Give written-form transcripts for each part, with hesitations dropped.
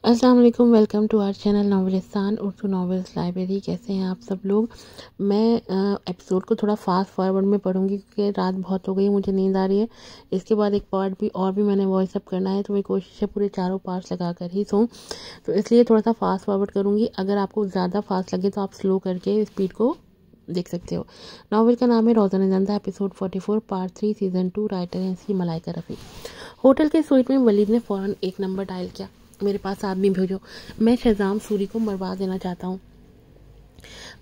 السلام علیکم، welcome to our channel Novelistan Urdu novels library. کیسے ہیں آپ سب لوگ؟ میں ایپیسوڈ کو تھوڑا فاسٹ فارورڈ میں پڑھوں گی کیونکہ رات بہت ہو گئی ہے، مجھے نیند آ رہی ہے۔ اس کے بعد ایک پارٹ بھی میں نے وائس اپ کرنا ہے، تو میری کوشش ہے پورے چاروں پارٹس لگا کر ہی سوں، تو اس لیے تھوڑا سا فاسٹ فارورڈ کروں گی۔ اگر آپ کو زیادہ فاسٹ لگے تو آپ سلو کر کے اسپیڈ کو دیکھ سکتے ہو۔ ناول کا نام ہے روزانہ زندہ، ایپیسوڈ 44، پارٹ 3، سیزن 2۔ رائٹر ہیں اس کی ملائکہ رفیع۔ ہوٹل کے سوئٹ میں ولید نے فوراً ایک نمبر ڈائل کیا۔ میرے پاس آدمی بھیجو، میں شہزام سوری کو مروا دینا چاہتا ہوں۔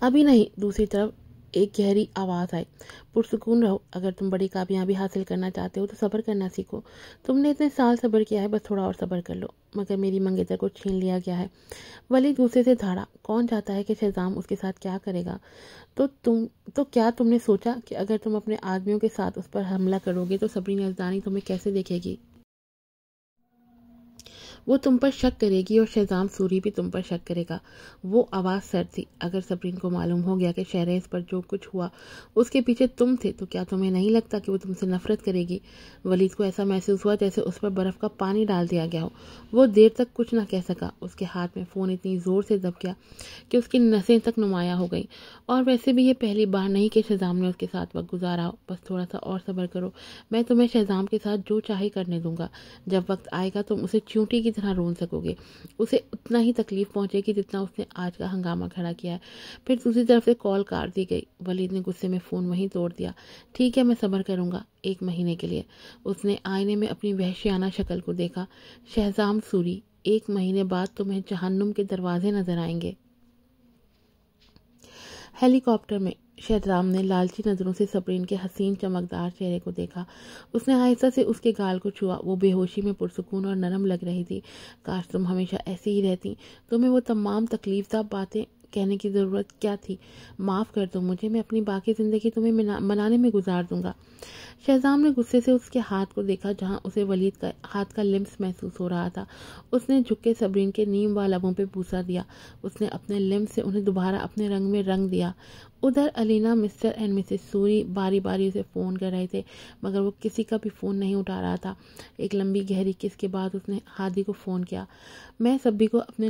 ابھی نہیں، دوسری طرف ایک گہری آواز آئی۔ پرسکون رہو، اگر تم بڑی کامیابی حاصل کرنا چاہتے ہو تو صبر کرنا سیکھو۔ تم نے اتنے سال صبر کیا ہے، بس تھوڑا اور صبر کر لو، مگر میری منگیتر کو چھین لیا گیا ہے۔ ولید غصے سے دھاڑا۔ کون چاہتا ہے کہ شہزام اس کے ساتھ کیا کرے گا؟ تو کیا تم نے سوچا کہ اگر تم اپنے آدمیوں کے ساتھ اس پر حملہ کرو گے تو صبرین یزدانی تمہیں کیسے دیکھے گی؟ وہ تم پر شک کرے گی اور شہزام سوری بھی تم پر شک کرے گا۔ وہ آواز سرد تھی۔ اگر صبرین کو معلوم ہو گیا کہ شہریز پر جو کچھ ہوا اس کے پیچھے تم تھے تو کیا تمہیں نہیں لگتا کہ وہ تم سے نفرت کرے گی؟ ولید کو ایسا محسوس ہوا جیسے اس پر برف کا پانی ڈال دیا گیا ہو۔ وہ دیر تک کچھ نہ کہہ سکا۔ اس کے ہاتھ میں فون اتنی زور سے دب گیا کہ اس کی نسیں تک نمایاں ہو گئیں۔ اور ویسے بھی یہ پہلی بار نہیں کہ شہزام نے اس کے ساتھ وقت گزارا ہو۔ بس تھوڑا سا اور صبر کرو، میں تمہیں شہزام کے ساتھ جو چاہے کرنے دوں گا۔ جب وقت آئے گا تم اسے چیونٹی کی طرح رون سکو گے، اسے اتنا ہی تکلیف پہنچے گی جتنا اس نے آج کا ہنگامہ کھڑا کیا ہے۔ پھر دوسری طرف سے کال کاٹ دی گئی۔ ولید نے غصے میں فون وہیں توڑ دیا۔ ٹھیک ہے، میں صبر کروں گا، 1 مہینے کے لیے۔ اس نے آئینے میں اپنی وحشیانہ شکل کو دیکھا۔ شہزام سوری، 1 مہینے بعد تمہیں جہنم کے دروازے نظر آئیں گے۔ ہیلی کاپٹر میں شہزام نے لالچی نظروں سے صبرین کے حسین چمکدار چہرے کو دیکھا۔ اس نے آہستہ سے اس کے گال کو چھوا۔ وہ بے ہوشی میں پرسکون اور نرم لگ رہی تھی۔ کاش تم ہمیشہ ایسی ہی رہتی، تمہیں وہ تمام تکلیف دہ باتیں کہنے کی ضرورت کیا تھی؟ معاف کر دو مجھے، میں اپنی باقی زندگی تمہیں منانے میں گزار دوں گا۔ شہزام نے غصے سے اس کے ہاتھ کو دیکھا جہاں اسے ولید کا ہاتھ کا لمس محسوس ہو رہا تھا۔ اس نے جھک کے صبرین کے نیم وال لبوں پہ بوسہ دیا۔ اس نے اپنے لمس سے انہیں دوبارہ اپنے رنگ میں رنگ دیا۔ ادھر علینا مسٹر اینڈ مسز سوری باری باری اسے فون کر رہے تھے، مگر وہ کسی کا بھی فون نہیں اٹھا رہا تھا۔ ایک لمبی گہری کس کے بعد اس نے ہادی کو فون کیا۔ میں سبھی کو اپنے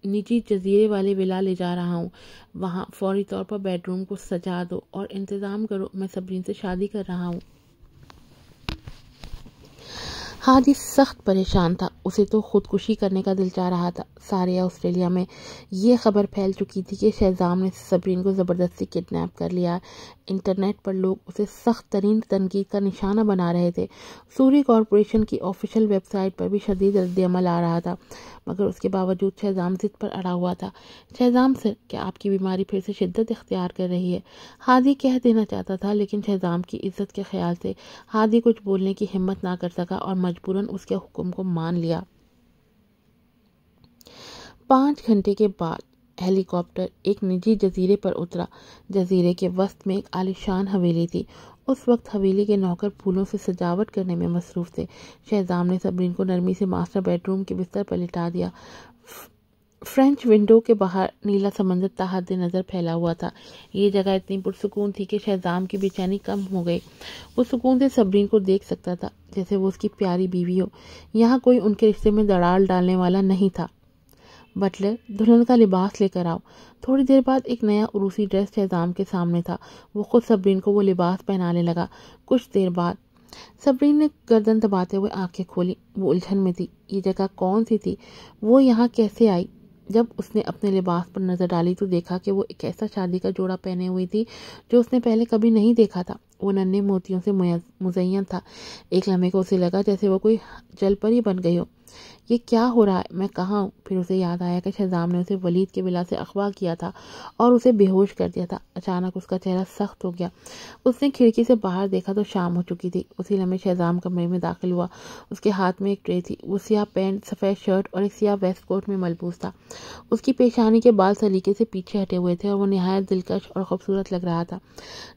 نجی جزیرے والے ولا لے جا رہا ہوں، وہاں فوری طور پر بیڈ روم کو سجا دو اور انتظام کرو، میں صبرین سے شادی کر رہا ہوں۔ ہادی سخت پریشان تھا، اسے تو خودکشی کرنے کا دل چاہ رہا تھا۔ سارے آسٹریلیا میں یہ خبر پھیل چکی تھی کہ شہزام نے صبرین کو زبردستی کڈنیپ کر لیا۔ انٹرنیٹ پر لوگ اسے سخت ترین تنقید کا نشانہ بنا رہے تھے۔ سوری کارپوریشن کی آفیشیل ویب سائٹ پر بھی شدید رد عمل آ رہا تھا، مگر اس کے باوجود شہزام ضد پر اڑا ہوا تھا۔ شہزام سر، کیا آپ کی بیماری پھر سے شدت اختیار کر رہی ہے؟ ہادی کہہ دینا چاہتا تھا، لیکن شہزام کی عزت کے خیال سے ہادی کچھ بولنے کی ہمت نہ کر سکا اور مجبوراً اس کے حکم کو مان لیا۔ 5 گھنٹے کے بعد ہیلی کاپٹر ایک نجی جزیرے پر اترا۔ جزیرے کے وسط میں ایک عالیشان حویلی تھی۔ اس وقت حویلی کے نوکر پھولوں سے سجاوٹ کرنے میں مصروف تھے۔ شہزام نے صبرین کو نرمی سے ماسٹر بیڈ روم کے بستر پر لٹا دیا۔ فرینچ ونڈو کے باہر نیلا سمندر تا حد نظر پھیلا ہوا تھا۔ یہ جگہ اتنی پرسکون تھی کہ شہزام کی بے چینی کم ہو گئی۔ وہ سکون سے صبرین کو دیکھ سکتا تھا جیسے وہ اس کی پیاری بیوی ہو۔ یہاں کوئی ان کے رشتے میں دراڑ ڈالنے والا نہیں تھا۔ بٹلر، دلہن کا لباس لے کر آؤ۔ تھوڑی دیر بعد ایک نیا عروسی ڈریس شہزام کے سامنے تھا۔ وہ خود صبرین کو وہ لباس پہنانے لگا۔ کچھ دیر بعد صبرین نے گردن دباتے ہوئے آنکھیں کھولی۔ وہ الجھن میں تھی، یہ جگہ کون سی تھی؟ وہ یہاں کیسے آئی؟ جب اس نے اپنے لباس پر نظر ڈالی تو دیکھا کہ وہ ایک ایسا شادی کا جوڑا پہنے ہوئی تھی جو اس نے پہلے کبھی نہیں دیکھا تھا۔ وہ ننھے موتیوں سے مزین تھا۔ ایک لمحے کو اسے لگا جیسے وہ کوئی جل پری بن گئی ہو۔ یہ کیا ہو رہا ہے؟ میں کہاں ہوں؟ پھر اسے یاد آیا کہ شہزام نے اسے ولید کے ولا سے اغوا کیا تھا اور اسے بے ہوش کر دیا تھا۔ اچانک اس کا چہرہ سخت ہو گیا۔ اس نے کھڑکی سے باہر دیکھا تو شام ہو چکی تھی۔ اسی لمحے شہزام کمرے میں داخل ہوا۔ اس کے ہاتھ میں ایک ٹرے تھی۔ وہ سیاہ پینٹ، سفید شرٹ اور ایک سیاہ ویسٹ کوٹ میں ملبوس تھا۔ اس کی پیشانی کے بال سلیقے سے پیچھے ہٹے ہوئے تھے اور وہ نہایت دلکش اور خوبصورت لگ رہا تھا۔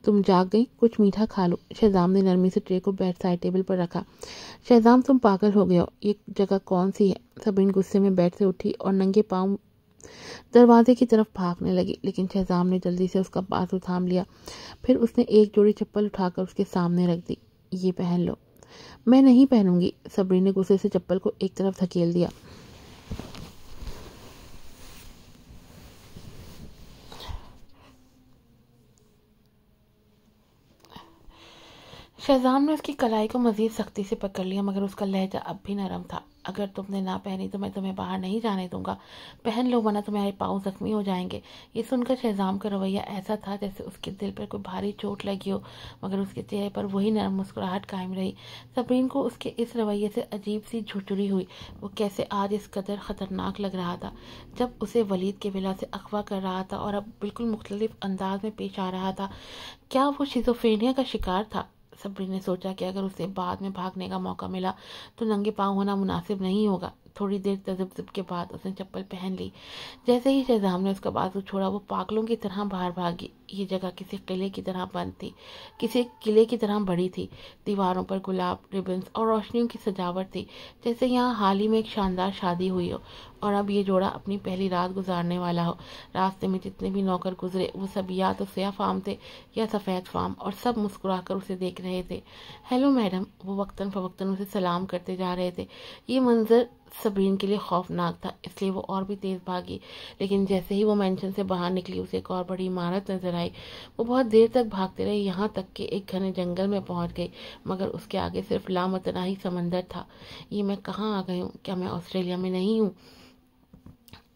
تم جاگ گئی؟ کچھ میٹھا کھا لو۔ شہزام نے نرمی سے ٹرے کو بیڈ سائڈ ٹیبل پر رکھا۔ شہزام، تم پاگل ہو گئے ہو، یہ جگہ کون سی ہے؟ صبرین غصے میں بیڈ سے اٹھی اور ننگے پاؤں دروازے کی طرف بھاگنے لگی، لیکن شہزام نے جلدی سے اس کا بازو تھام لیا۔ پھر اس نے ایک جوڑی چپل اٹھا کر اس کے سامنے رکھ دی۔ یہ پہن لو۔ میں نہیں پہنوں گی۔ صبرین نے غصے سے چپل کو ایک طرف دھکیل دیا۔ शहजाम ने उसकी कलाई को मजीद सख्ती से पकड़ लिया, मगर उसका लहजा अब भी नरम था। अगर तुमने ना पहनी तो मैं तुम्हें बाहर नहीं जाने दूंगा। पहन लो वरना तुम्हारे पाँव जख्मी हो जाएंगे। ये सुनकर शहजाम का रवैया ऐसा था जैसे उसके दिल पर कोई भारी चोट लगी हो, मगर उसके चेहरे पर वही नरम मुस्कुराहट कायम रही। सबरीन को उसके इस रवैये से अजीब सी झुरझुरी हुई। वो कैसे आज इस कदर ख़तरनाक लग रहा था, जब उसे वलीद के विला से अगवा कर रहा था और अब बिल्कुल मुख्तलिफ अंदाज में पेश आ रहा था। क्या वो शिज़ोफ्रेनिया का शिकार था? सबरीन ने सोचा कि अगर उसे बाद में भागने का मौका मिला तो नंगे पाँव होना मुनासिब नहीं होगा। थोड़ी देर तजब्जुब के बाद उसने चप्पल पहन ली। जैसे ही शहजाम ने उसका बाजू छोड़ा, वो पागलों की तरह बाहर भागी। ये जगह किसी किले की तरह बंद थी, किसी किले की तरह बड़ी थी। दीवारों पर गुलाब, रिबन्स और रोशनियों की सजावट थी, जैसे यहाँ हाल ही में एक शानदार शादी हुई हो और अब ये जोड़ा अपनी पहली रात गुजारने वाला हो। रास्ते में जितने भी नौकर गुजरे वो सब या तो स्याह फाम थे या सफ़ेद फाम, और सब मुस्कुराकर उसे देख रहे थे। हेलो मैडम, वो वक्तन फवक्तन उसे सलाम करते जा रहे थे। ये मंजर सबरीन के लिए खौफनाक था, इसलिए वो और भी तेज भागी। लेकिन जैसे ही वो मेंशन से बाहर निकली, उसे एक और बड़ी इमारत नजर आई। वो बहुत देर तक भागते रहे, यहाँ तक कि एक घने जंगल में पहुंच गई, मगर उसके आगे सिर्फ लामतनाही समंदर था। ये मैं कहाँ आ गई हूँ? क्या मैं ऑस्ट्रेलिया में नहीं हूँ?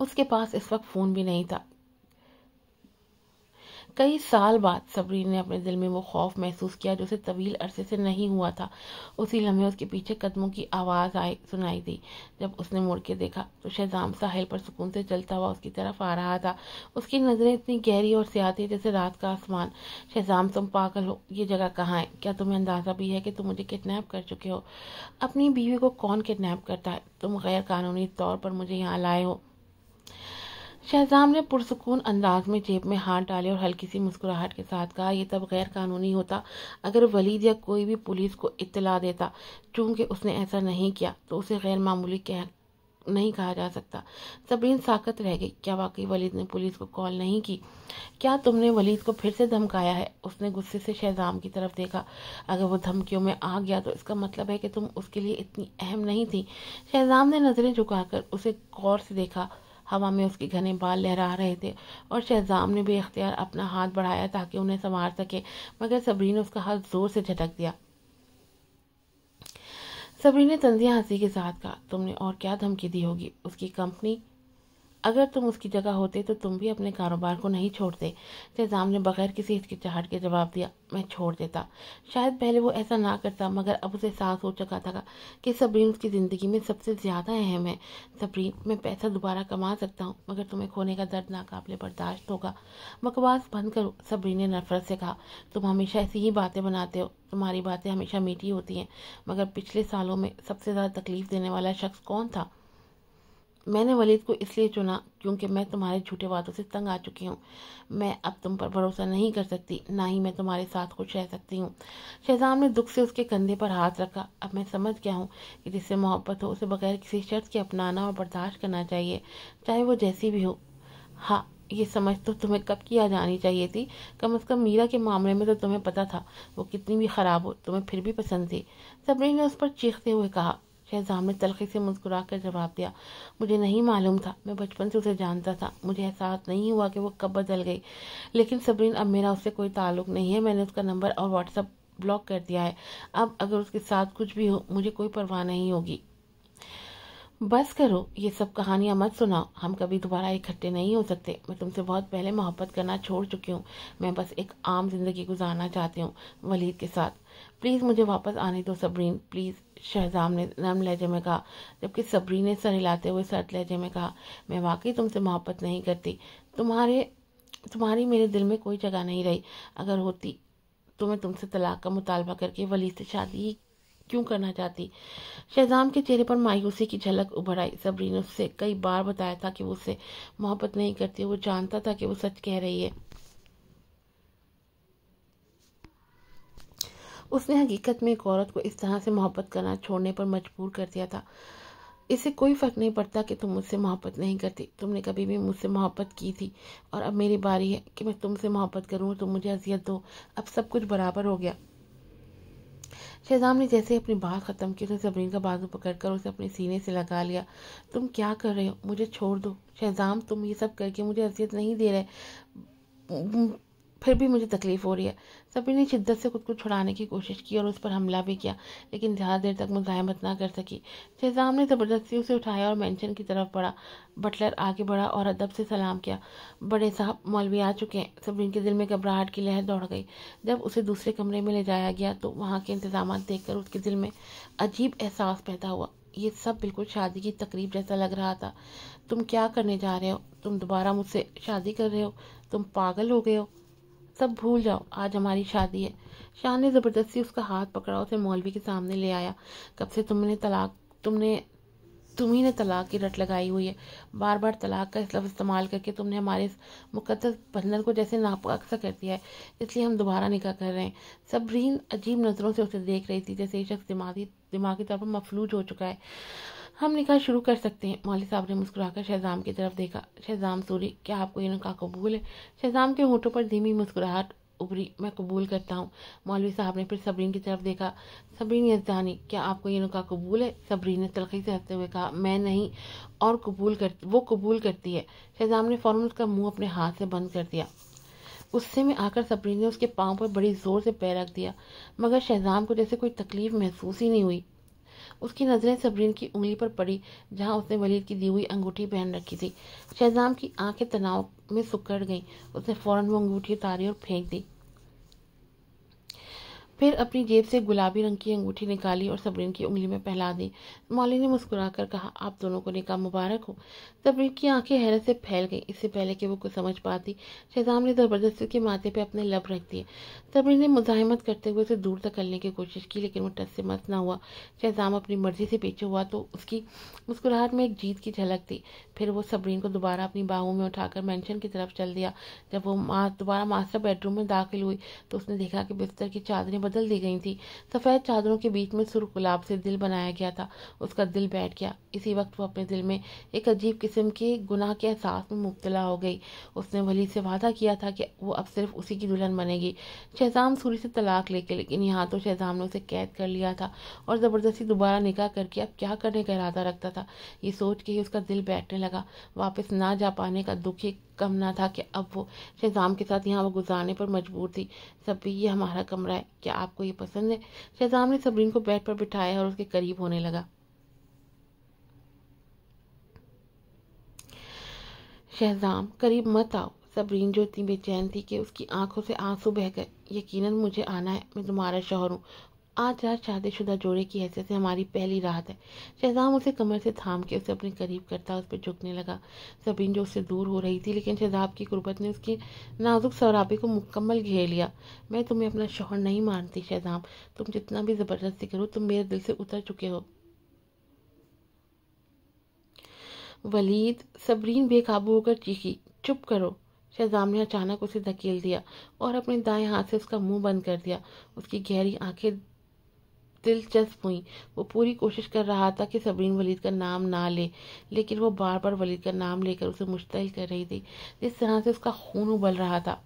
उसके पास इस वक्त फ़ोन भी नहीं था। कई साल बाद सबरीन ने अपने दिल में वो खौफ महसूस किया जो उसे तवील अरसे से नहीं हुआ था। उसी लम्हे उसके पीछे कदमों की आवाज़ सुनाई दी। जब उसने मुड़ के देखा तो शहजाम साहिल पर सुकून से चलता हुआ उसकी तरफ आ रहा था। उसकी नज़रें इतनी गहरी और स्याह थी जैसे रात का आसमान। शहजाम, तुम पागल हो, ये जगह कहाँ है? क्या तुम्हें अंदाज़ा भी है कि तुम मुझे किडनैप कर चुके हो? अपनी बीवी को कौन किडनैप करता है? तुम गैर कानूनी तौर पर मुझे यहाँ लाए हो। शहजाम ने पुरसुकून अंदाज में जेब में हाथ डाले और हल्की सी मुस्कुराहट के साथ कहा, यह तब गैर कानूनी होता अगर वलीद या कोई भी पुलिस को इत्तला देता। चूंकि उसने ऐसा नहीं किया तो उसे गैर मामूली नहीं कहा जा सकता। सबरीन साकत रह गई। क्या वाकई वलीद ने पुलिस को कॉल नहीं की? क्या तुमने वलीद को फिर से धमकाया है? उसने गुस्से से शहजाम की तरफ देखा। अगर वो धमकियों में आ गया तो इसका मतलब है कि तुम उसके लिए इतनी अहम नहीं थी। शहजाम ने नजरें झुकाकर उसे गौर से देखा। हवा में उसके घने बाल लहरा रहे थे और शहजाम ने बेख्तियार अपना हाथ बढ़ाया ताकि उन्हें संवार सके, मगर सबरीन ने उसका हाथ जोर से झटक दिया। सबरीन ने तंजिया हंसी के साथ कहा, तुमने और क्या धमकी दी होगी? उसकी कंपनी? अगर तुम उसकी जगह होते तो तुम भी अपने कारोबार को नहीं छोड़ते। शहजाम ने बगैर किसी हिचकिचाहट के जवाब दिया, मैं छोड़ देता। शायद पहले वो ऐसा ना करता, मगर अब उसे एहसास हो चुका था कि सबरीन उसकी ज़िंदगी में सबसे ज़्यादा अहम है। सबरीन, मैं पैसा दोबारा कमा सकता हूँ, मगर तुम्हें खोने का दर्द नाकाबिले बर्दाश्त होगा। बकवास बंद करो, सबरीन ने नफरत से कहा। तुम हमेशा ऐसी ही बातें बनाते हो, तुम्हारी बातें हमेशा मीठी होती हैं, मगर पिछले सालों में सबसे ज़्यादा तकलीफ देने वाला शख्स कौन था? मैंने वलीद को इसलिए चुना क्योंकि मैं तुम्हारे झूठे वादों से तंग आ चुकी हूँ। मैं अब तुम पर भरोसा नहीं कर सकती, ना ही मैं तुम्हारे साथ खुश रह सकती हूँ। शहजाम ने दुख से उसके कंधे पर हाथ रखा। अब मैं समझ गया हूँ कि जिससे मोहब्बत हो उसे बगैर किसी शर्त के अपनाना और बर्दाश्त करना चाहिए, चाहे वो जैसी भी हो। हाँ, ये समझ तो तुम्हें कब की आ जानी चाहिए थी। कम से कम मीरा के मामले में तो तुम्हें पता था वो कितनी भी खराब हो, तुम्हें फिर भी पसंद थी। सबरीन ने उस पर चीखते हुए कहा। शहजाम ने तलखी से मुस्कुरा कर जवाब दिया, मुझे नहीं मालूम था, मैं बचपन से उसे जानता था, मुझे एहसास नहीं हुआ कि वो कब बदल गई। लेकिन सबरीन, अब मेरा उससे कोई ताल्लुक नहीं है, मैंने उसका नंबर और व्हाट्सएप ब्लॉक कर दिया है। अब अगर उसके साथ कुछ भी हो मुझे कोई परवाह नहीं होगी। बस करो, ये सब कहानियाँ मत सुनाओ, हम कभी दोबारा इकट्ठे नहीं हो सकते। मैं तुमसे बहुत पहले मोहब्बत करना छोड़ चुकी हूँ। मैं बस एक आम जिंदगी गुजारना चाहती हूँ वलीद के साथ। प्लीज़ मुझे वापस आने दो सबरीन, प्लीज़, शहजाम ने नरम लहजे में कहा, जबकि सबरीन ने सर हिलाते हुए सर्द लहजे में कहा, मैं वाकई तुमसे मोहब्बत नहीं करती। तुम्हारी मेरे दिल में कोई जगह नहीं रही। अगर होती तो मैं तुमसे तलाक का मुतालबा करके वलीद से शादी ही क्यों करना चाहती? शहजाम के चेहरे पर मायूसी की झलक उभर आई। सबरीन ने उससे कई बार बताया था कि वो उससे मोहब्बत नहीं करती। वो जानता था कि वो सच कह रही है। उसने हकीकत में एक औरत को इस तरह से मोहब्बत करना छोड़ने पर मजबूर कर दिया था। इससे कोई फर्क नहीं पड़ता कि तुम मुझसे मोहब्बत नहीं करती, तुमने कभी भी मुझसे मोहब्बत की थी और अब मेरी बारी है कि मैं तुमसे मोहब्बत करूँ, तुम मुझे अजियत दो। अब सब कुछ बराबर हो गया। शहजाम ने जैसे अपनी बात ख़त्म की, उसने सबरीन का बाजू पकड़कर उसे अपने सीने से लगा लिया। तुम क्या कर रहे हो? मुझे छोड़ दो। शहजाम, तुम ये सब करके मुझे अजियत नहीं दे रहे, फिर भी मुझे तकलीफ़ हो रही है। सभी ने शिद्दत से खुद को छुड़ाने की कोशिश की और उस पर हमला भी किया, लेकिन ज़्यादा देर तक मुज़ाहमत ना कर सकी। शहजाम ने ज़बरदस्ती उसे उठाया और मेंशन की तरफ बढ़ा। बटलर आगे बढ़ा और अदब से सलाम किया। बड़े साहब, मौलवी आ चुके हैं। सबरीन के दिल में घबराहट की लहर दौड़ गई। जब उसे दूसरे कमरे में ले जाया गया तो वहाँ के इंतजाम देखकर उसके दिल में अजीब एहसास पैदा हुआ। ये सब बिल्कुल शादी की तकरीब जैसा लग रहा था। तुम क्या करने जा रहे हो? तुम दोबारा मुझसे शादी कर रहे हो? तुम पागल हो गए हो? सब भूल जाओ, आज हमारी शादी है। शाह ने ज़बरदस्ती उसका हाथ पकड़ा, उसे मौलवी के सामने ले आया। कब से तुम्ही ने तलाक की रट लगाई हुई है। बार बार तलाक का इस लफ्ज़ इस्तेमाल करके तुमने हमारे इस मुकद्दस बंधन को जैसे नापाक सा कर दिया है, इसलिए हम दोबारा निकाह कर रहे हैं। सबरीन अजीब नज़रों से उसे देख रही थी, जैसे ये शख्स दिमागी तौर पर मफलूज हो चुका है। हम निकाह शुरू कर सकते हैं। मौलवी साहब ने मुस्कुराकर शहजाम की तरफ देखा। शहजाम सूरी, क्या आपको ये निकाह कबूल है? शहजाम के होठों पर धीमी मुस्कुराहट उभरी। मैं कबूल करता हूँ। मौलवी साहब ने फिर सबरीन की तरफ देखा। सबरीन यज़दानी, क्या आपको ये निकाह कबूल है? सबरीन ने तलखी से हंसते हुए कहा, मैं नहीं, और वो कबूल करती है। शहजाम ने फौरन उसका मुंह अपने हाथ से बंद कर दिया। गुस्से में आकर सबरीन ने उसके पाँव पर बड़ी जोर से पैर रख दिया, मगर शहजाम को जैसे कोई तकलीफ महसूस ही नहीं हुई। उसकी नजरें सबरीन की उंगली पर पड़ी, जहां उसने वलीद की दी हुई अंगूठी पहन रखी थी। शहजाम की आंखें तनाव में सिकुड़ गईं। उसने फौरन वो अंगूठी उतारी और फेंक दी। फिर अपनी जेब से गुलाबी रंग की अंगूठी निकाली और सबरीन की उंगली में पहला दी। मौली ने मुस्कुराकर कहा, आप दोनों को निकाह मुबारक हो। सबरीन की आंखें हैरत से फैल गईं। इससे पहले कि वो कुछ समझ पाती, शहजाम ने जबरदस्ती के माथे पे अपने लब रख दिए। सबरीन ने मुजाहिमत करते हुए उसे दूर धकेलने की कोशिश की, लेकिन वो टस से मस न हुआ। शहजाम अपनी मर्जी से पीछे हुआ तो उसकी मुस्कुराहट में एक जीत की झलक थी। फिर वो सबरीन को दोबारा अपनी बाहों में उठाकर मेंशन की तरफ चल दिया। जब वो दोबारा मास्टर बेडरूम में दाखिल हुई तो उसने देखा कि बिस्तर की चादरें बदल दी गई थी। सफ़ेद चादरों के बीच में सुर्ख गुलाब से दिल बनाया गया था। उसका दिल बैठ गया। इसी वक्त वो अपने दिल में एक अजीब किस्म के गुनाह के एहसास में मुब्तला हो गई। उसने वलीद से वादा किया था कि वो अब सिर्फ उसी की दुल्हन बनेगी, शहजाम सूरी से तलाक लेके। लेकिन यहाँ तो शहजाम ने उसे कैद कर लिया था और ज़बरदस्ती दोबारा निकाह करके अब क्या करने का इरादा रखता था। ये सोच के ही उसका दिल बैठने लगा। वापस ना जा पाने का दुख ही कम ना था कि अब वो शहजाम के साथ यहाँ वो गुजारने पर मजबूर थी। सभी, ये हमारा कमरा है, क्या आपको ये पसंद है? शहजाम ने सबरीन को बेड पर बिठाया और उसके करीब होने लगा। शहजाम, करीब मत आओ। सबरीन, जो इतनी बेचैन थी कि उसकी आंखों से आंसू बह गए। यकीनन मुझे आना है, मैं तुम्हारा शौहर हूँ। आज रात शादीशुदा जोड़े की हैसियत से हमारी पहली रात है। शहजाम उसे कमर से थाम के उसे अपने करीब करता उस पर झुकने लगा। सबरीन जो उससे दूर हो रही थी, लेकिन शहजाब की कुर्बत ने उसकी नाजुक सराबे को मुकम्मल घेर लिया। मैं तुम्हें अपना शौहर नहीं मानती शहजाम। तुम जितना भी जबरदस्ती करो, तुम मेरे दिल से उतर चुके हो। वलीद, सबरीन बेकाबू होकर चीखी। चुप करो। शहजाम ने अचानक उसे धकेल दिया और अपने दाएं हाथ से उसका मुंह बंद कर दिया। उसकी गहरी आंखें दिलचस्प हुई। वो पूरी कोशिश कर रहा था कि सबरीन वलीद का नाम ना ले, लेकिन वो बार बार वलीद का नाम लेकर उसे मुश्तिल कर रही थी। जिस तरह से उसका खून उबल रहा था,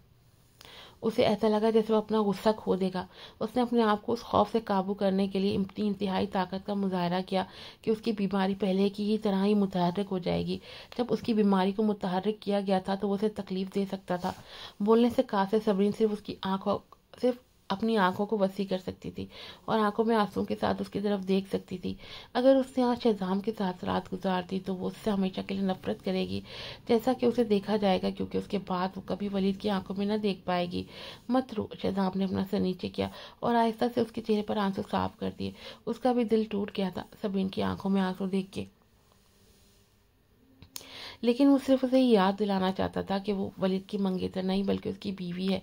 उसे ऐसा लगा जैसे वो अपना गुस्सा खो देगा। उसने अपने आप को उस खौफ से काबू करने के लिए इतनी इंतहाई ताकत का मुजाहरा किया कि उसकी बीमारी पहले की ही तरह ही मुतहर्रिक हो जाएगी। जब उसकी बीमारी को मुतहर्रिक किया गया था तो वो उसे तकलीफ दे सकता था। बोलने से कासिर सबरीन सिर्फ अपनी आंखों को वसी कर सकती थी और आंखों में आंसू के साथ उसकी तरफ देख सकती थी। अगर उसने आज शहजाम के साथ रात गुजार दी तो वो उससे हमेशा के लिए नफरत करेगी, जैसा कि उसे देखा जाएगा, क्योंकि उसके बाद वो कभी वलीद की आंखों में न देख पाएगी। मत रो। शहजाम ने अपना सर नीचे किया और आहिस्ता से उसके चेहरे पर आंसू साफ कर दिए। उसका भी दिल टूट गया था सबरीन की आंखों में आंसू देख के, लेकिन वो सिर्फ उसे याद दिलाना चाहता था कि वो वलीद की मंगेतर नहीं बल्कि उसकी बीवी है।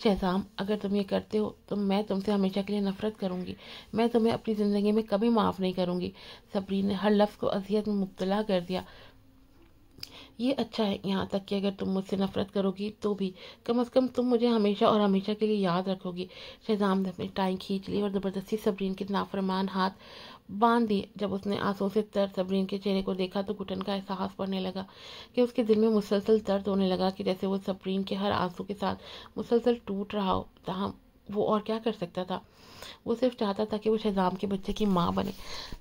शहजाम, अगर तुम ये करते हो तो मैं तुमसे हमेशा के लिए नफरत करूंगी। मैं तुम्हें अपनी ज़िंदगी में कभी माफ़ नहीं करूंगी। सबरीन ने हर लफ्ज़ को अजियत में मुब्तला कर दिया। ये अच्छा है, यहाँ तक कि अगर तुम मुझसे नफरत करोगी तो भी कम से कम तुम मुझे हमेशा और हमेशा के लिए याद रखोगी। शहजाम ने अपनी टाई खींच ली और ज़बरदस्ती सबरीन के नाफरमान हाथ बांध दिए। जब उसने आंसुओं से तर सबरीन के चेहरे को देखा तो घुटन का एहसास पड़ने लगा कि उसके दिल में मुसलसल दर्द होने लगा, कि जैसे वो सबरीन के हर आंसू के साथ मुसलसल टूट रहा हो। तहाँ वो और क्या कर सकता था। वो सिर्फ चाहता था कि वो शहजाम के बच्चे की माँ बने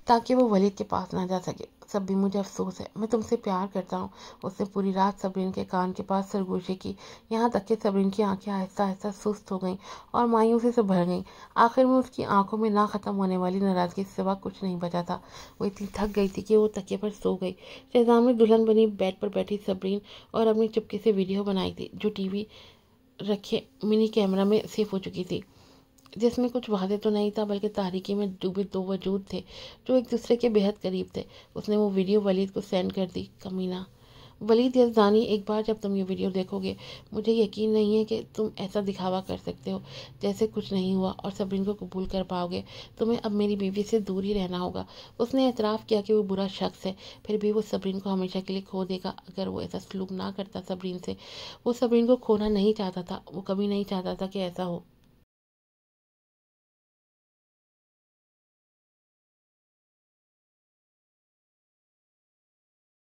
ताकि वो वलीद के पास ना जा सके। सब भी मुझे अफसोस है, मैं तुमसे प्यार करता हूँ। उसने पूरी रात सबरीन के कान के पास सरगोशी की, यहाँ तक कि सबरीन की आंखें आहिस्ता आहिस्ता सुस्त हो गईं और मायूसी से भर गईं। आखिर में उसकी आंखों में ना ख़त्म होने वाली नाराज़गी के सिवा कुछ नहीं बचा था। वो इतनी थक गई थी कि वो तकिए पर सो गई। शहजाम ने दुल्हन बनी बेड पर बैठी सबरीन और अपनी चुपके से वीडियो बनाई थी, जो टीवी रखे मिनी कैमरा में सेव हो चुकी थी, जिसमें कुछ वादे तो नहीं था बल्कि तारीकी में डूबे दो वजूद थे जो एक दूसरे के बेहद करीब थे। उसने वो वीडियो वलीद को सेंड कर दी। कमीना वलीद यज़दानी, एक बार जब तुम ये वीडियो देखोगे मुझे यकीन नहीं है कि तुम ऐसा दिखावा कर सकते हो जैसे कुछ नहीं हुआ और सबरीन को कबूल कर पाओगे। तुम्हें अब मेरी बीवी से दूर ही रहना होगा। उसने एतराफ़ किया कि वो बुरा शख्स है, फिर भी वो सबरीन को हमेशा के लिए खो देगा अगर वो ऐसा सलूक ना करता सबरीन से। वो सबरीन को खोना नहीं चाहता था, वो कभी नहीं चाहता था कि ऐसा हो।